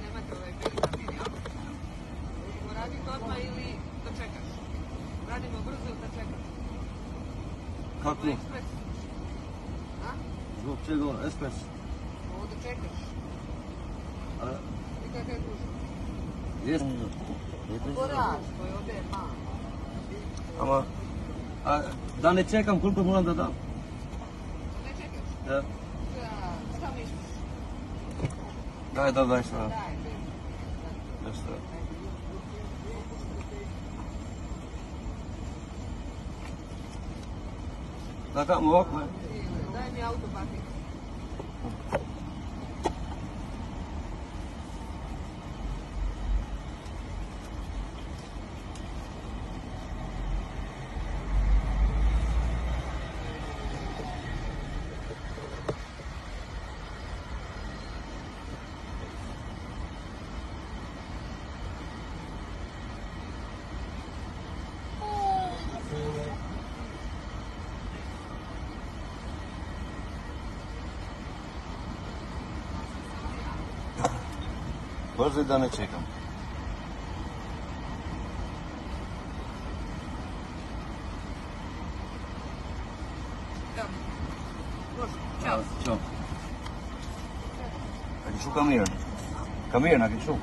Nemate ovaj beli papir, jel? Možemo raditi odmah ili da čekaš? Radimo brzo ili da čekaš? Kako? Ekspres. A? Zbog čega ekspres? Ovo da čekaš. I kakav je dužan? Jesam. Poraš, to je ovdje malo. Ama, da ne čekam, koliko moram da dam? Ne čekaš? Da. Šta misliš? Daj šta. Daj, Nešto. Da tamo ovako, je? Daj mi auto papir. Brzo da ne čekam. Evo. Može, čao. Ćao. Aqui show, come here. Come here, aqui show.